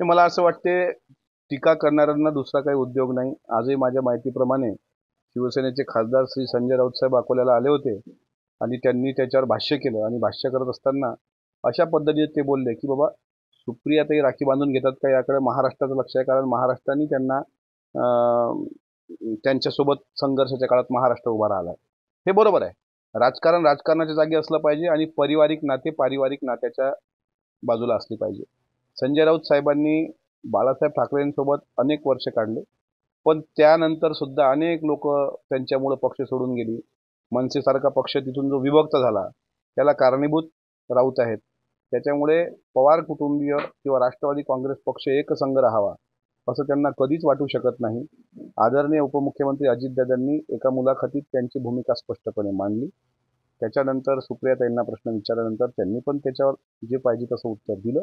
ते मला असं वाटते, टीका करणाऱ्यांना दुसरा काही उद्योग नाही. आजही माझ्या माहितीप्रमाणे शिवसेनेचे खासदार श्री संजय राऊत साहेब अकोल्याला आले होते आणि त्यांनी त्याच्यावर भाष्य केलं आणि भाष्य करत असताना अशा पद्धतीने ते बोलले की बाबा सुप्रियाताई राखी बांधून घेतात का, याकडे महाराष्ट्राचं लक्ष आहे. कारण महाराष्ट्राने त्यांना त्यांच्यासोबत संघर्षाच्या काळात महाराष्ट्र उभा राहिला. हे बरोबर आहे. राजकारण राजकारणाच्या जागी असलं पाहिजे आणि पारिवारिक नाते पारिवारिक नात्याच्या बाजूला असली पाहिजे. संजय राऊत साहेबांनी बाळासाहेब ठाकरेंसोबत अनेक वर्ष काढले, पण त्यानंतर सुद्धा अनेक लोक त्यांच्यामुळे पक्ष सोडून गेली. मनसेसारखा पक्ष तिथून जो विभक्त झाला त्याला कारणीभूत राऊत आहेत. त्याच्यामुळे पवार कुटुंबीय किंवा राष्ट्रवादी काँग्रेस पक्ष एकसंघ राहावा असं त्यांना कधीच वाटू शकत नाही. आदरणीय उपमुख्यमंत्री अजितदादांनी एका मुलाखतीत त्यांची भूमिका स्पष्टपणे मांडली. त्याच्यानंतर सुप्रियाताईंना प्रश्न विचारल्यानंतर त्यांनी पण त्याच्यावर जे पाहिजे तसं उत्तर दिलं.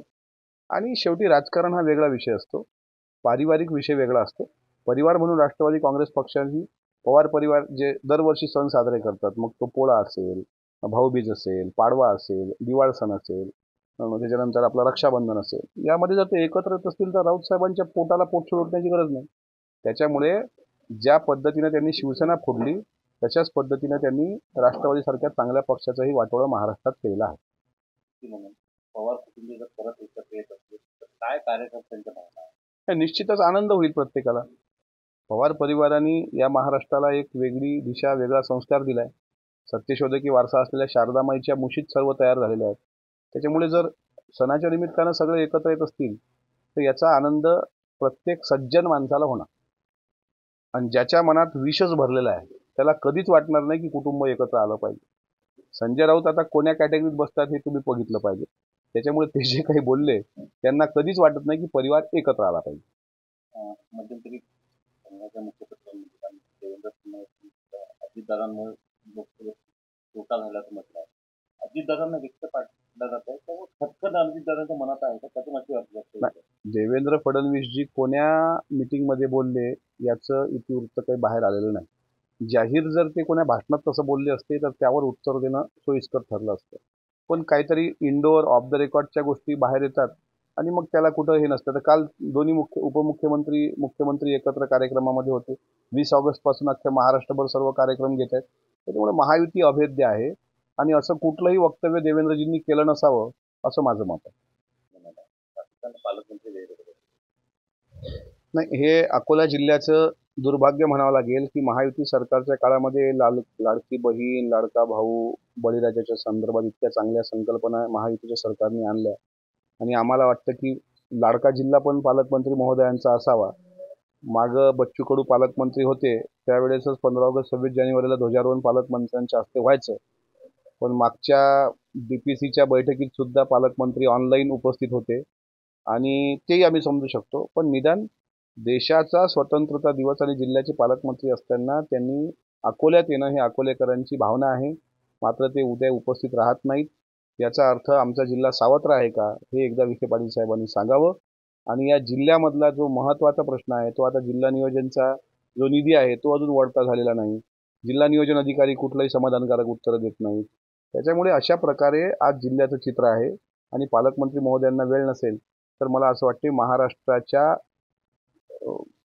आणि शेवटी राजकारण हा वेगळा विषय असतो, पारिवारिक विषय वेगळा असतो. परिवार म्हणून राष्ट्रवादी काँग्रेस पक्षाची पवार परिवार जे दरवर्षी सण साजरे करतात, मग तो पोळा असेल, भाऊबीज असेल, पाडवा असेल, दिवाळ सण असेल, त्याच्यानंतर आपला रक्षाबंधन असेल, यामध्ये जर ते एकत्र येत असतील तर राऊत साहेबांच्या पोटाला पोट सोडण्याची गरज नाही. त्याच्यामुळे ज्या पद्धतीने त्यांनी शिवसेना फोडली तशाच पद्धतीने त्यांनी राष्ट्रवादीसारख्या चांगल्या पक्षाचंही वाटोळं महाराष्ट्रात केलेलं आहे. पवार कुटुंबीय जर परत एकत्र येत असतील तर काय कार्यकर्त्यांच्या भावना आहे? निश्चितच आनंद होईल प्रत्येकाला. पवार परिवाराने या महाराष्ट्राला एक वेगळी दिशा, वेगळा संस्कार दिलाय. सत्यशोधकी वारसा असलेल्या शारदामाईच्या मुशीत सर्व तयार झालेले आहेत. त्याच्यामुळे जर सणाच्या निमित्तानं सगळे एकत्र येत असतील तर याचा आनंद प्रत्येक सज्जन माणसाला होणार. आणि ज्याच्या मनात विषच भरलेला आहे त्याला कधीच वाटणार नाही की कुटुंब एकत्र आलं पाहिजे. संजय राऊत आता कोण्या कॅटेगरीत बसतात हे तुम्ही बघितलं पाहिजे. त्याच्यामुळे ते जे काही बोलले त्यांना कधीच वाटत नाही की परिवार एकत्र आला पाहिजे. मध्यंतरी संघाच्या मुख्यपत्र देवेंद्र फडणवीस अजितदादांमुळे लोकसभेत तोटा झाल्याचं म्हटलं आहे. अजितदादांना व्यक्त पाठवलं जात आहे त्यामुळे खटखट अजितदादांच्या मनात आहे का, त्यातून अशी वाटतं? देवेंद्र फडणवीसजी कोण्या मीटिंगमध्ये बोलले याचं इतिवृत्त काही बाहेर आलेलं नाही. जाहीर जर ते कोण्या भाषणात तसं बोलले असते तर त्यावर उत्तर देणं सोयीस्कर ठरलं असतं. पण काहीतरी इंडोर ऑफ द रेकॉर्डच्या गोष्टी बाहेर येतात आणि मग त्याला कुठं हे नसतं. तर काल दोन्ही उपमुख्यमंत्री मुख्यमंत्री एकत्र कार्यक्रमामध्ये होते. 20 ऑगस्टपासून अख्ख्या महाराष्ट्रभर सर्व कार्यक्रम घेत आहेत. त्याच्यामुळे महायुती अभेद्य आहे आणि असं कुठलंही वक्तव्य देवेंद्रजींनी केलं नसावं असं माझं मत आहे. नाही, हे अकोला जिल्ह्याचं दुर्भाग्य म्हणावं लागेल की महायुती सरकारच्या काळामध्ये लाडकी बहीण, लाडका भाऊ, बळीराजाच्या संदर्भात इतक्या चांगल्या संकल्पना महायुतीच्या सरकारने आणल्या आणि आम्हाला वाटतं की लाडका जिल्हा पण पालकमंत्री महोदयांचा असावा. मागं बच्चू कडू पालकमंत्री होते त्यावेळेसच 15 ऑगस्ट 26 जानेवारीला ध्वजारोहण पालकमंत्र्यांच्या हस्ते व्हायचं. पण मागच्या DPCच्या बैठकीत सुद्धा पालकमंत्री ऑनलाईन उपस्थित होते आणि तेही आम्ही समजू शकतो. पण निदान देशाचा स्वतंत्रता दिवस आणि जिल्ह्याचे पालकमंत्री असताना त्यांनी अकोल्यात येणं हे अकोलेकरांची भावना आहे. मात्र ते उद्या उपस्थित राहत नाहीत. याचा अर्थ आमचा जिल्हा सावत्र आहे का हे एकदा विखे पाटील साहेबांनी सांगावं. आणि या जिल्ह्यामधला जो महत्त्वाचा प्रश्न आहे तो आता जिल्हा नियोजनचा जो निधी आहे तो अजून वळता झालेला नाही. जिल्हा नियोजन अधिकारी कुठलंही समाधानकारक उत्तरं देत नाहीत. त्याच्यामुळे अशा प्रकारे आज जिल्ह्याचं चित्र आहे आणि पालकमंत्री महोदयांना वेळ नसेल तर मला असं वाटते महाराष्ट्राच्या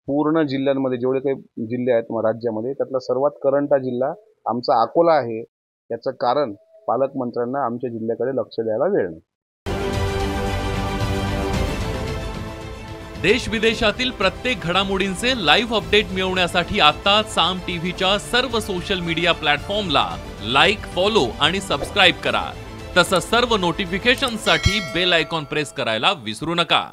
पूर्ण जिल्ह्यांमध्ये जेवढे काही जिल्हे आहेत राज्यामध्ये त्यातला सर्वात करंटा जिल्हा आमचा अकोला आहे. याचं कारण पालकमंत्र्यांना आमच्या जिल्ह्याकडे लक्ष द्यायला वेळ नाही. देश विदेशातील प्रत्येक घडामोडींचे लाईव्ह अपडेट मिळवण्यासाठी आता साम टीव्हीच्या सर्व सोशल मीडिया प्लॅटफॉर्मला लाईक, फॉलो आणि सबस्क्राईब करा. तसंच सर्व नोटिफिकेशनसाठी बेल आयकॉन प्रेस करायला विसरू नका.